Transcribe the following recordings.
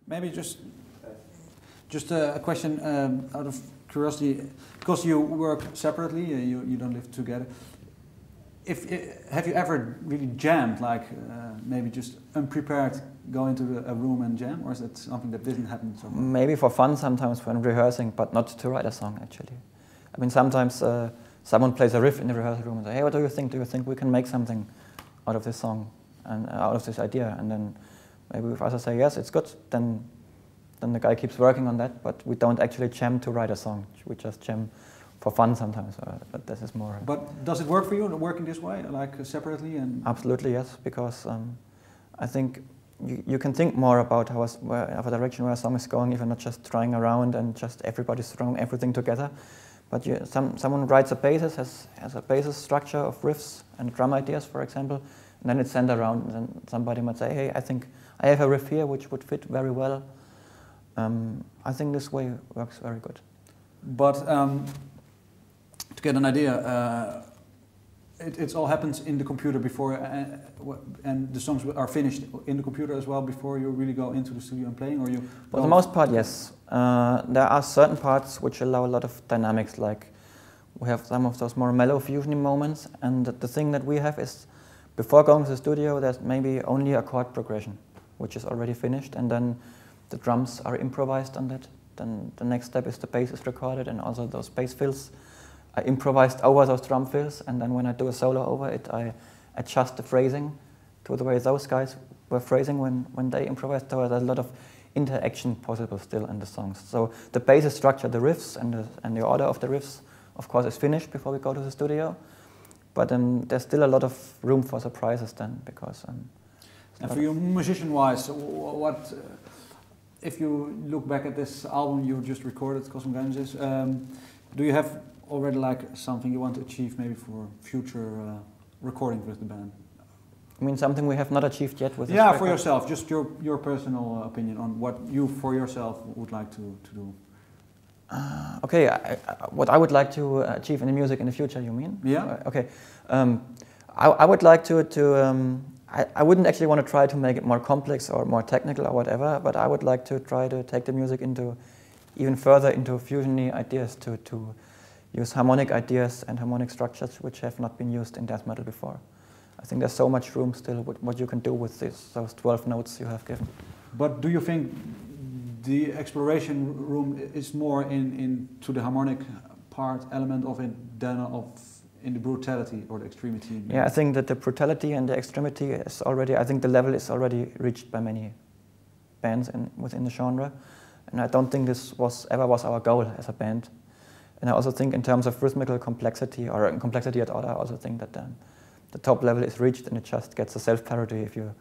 Maybe just a question out of curiosity, because you work separately, you don't live together. Have you ever really jammed, like maybe just unprepared, go into a room and jam, or is that something that didn't happen so much? Maybe for fun sometimes when rehearsing, but not to write a song actually. I mean, sometimes someone plays a riff in the rehearsal room and say, hey, what do you think? Do you think we can make something out of this song and out of this idea? And then maybe if others say, yes, it's good, then the guy keeps working on that, but we don't actually jam to write a song. We just jam for fun sometimes, but this is more... But does it work for you, working this way, like separately? And absolutely, yes, because I think you can think more about how a direction where a song is going if you're not just trying around and just everybody's throwing everything together. But someone writes a basis, has a basis structure of riffs and drum ideas, for example, and then it's sent around, and then somebody might say, hey, I think I have a riff here which would fit very well. I think this way works very good. But to get an idea, it all happens in the computer before, and the songs are finished in the computer as well before you really go into the studio and playing, or you? For the most part, yes. There are certain parts which allow a lot of dynamics, like we have some of those more mellow fusion moments, and the thing that we have is, before going to the studio, there's maybe only a chord progression, which is already finished, and then the drums are improvised on that. Then the next step is the bass is recorded, and also those bass fills are improvised over those drum fills, and then when I do a solo over it, I adjust the phrasing to the way those guys were phrasing when they improvised. So there's a lot of interaction possible still in the songs. So the basis structure, the riffs and the order of the riffs, of course, is finished before we go to the studio, but there's still a lot of room for surprises then, because... and for you, musician-wise, what... if you look back at this album you just recorded, Cosmogenesis, do you have already like something you want to achieve maybe for future recordings with the band? I mean, something we have not achieved yet with this record? for yourself, just your personal opinion on what you for yourself would like to do. Okay, what I would like to achieve in the music in the future, you mean? Yeah. Okay. I would like to I wouldn't actually want to try to make it more complex or more technical or whatever, but I would like to try to take the music into even further into fusion-y ideas, to use harmonic ideas and harmonic structures which have not been used in death metal before. I think there's so much room still with what you can do with those 12 notes you have given. But do you think the exploration room is more into the harmonic part element of it than in the brutality or the extremity? Yeah, I think that the brutality and the extremity is already, I think the level is already reached by many bands within the genre. And I don't think this ever was our goal as a band. And I also think in terms of rhythmical complexity, or complexity at all, I also think that the top level is reached and it just gets a self-parody if you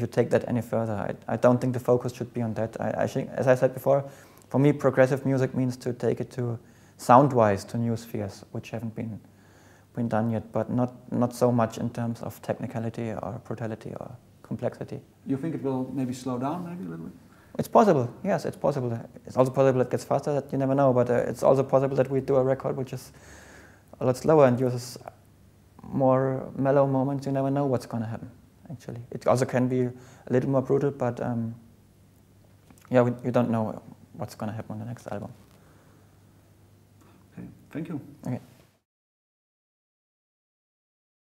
take that any further. I don't think the focus should be on that. I think, as I said before, for me progressive music means to take it to, sound-wise, to new spheres, which haven't been done yet, but not so much in terms of technicality or brutality or complexity. You think it will maybe slow down maybe a little bit? It's possible, yes, it's possible. It's also possible it gets faster, that you never know, but it's also possible that we do a record which is a lot slower and uses more mellow moments. You never know what's going to happen, actually. It also can be a little more brutal, but yeah, you don't know what's going to happen on the next album. Okay, thank you. Okay.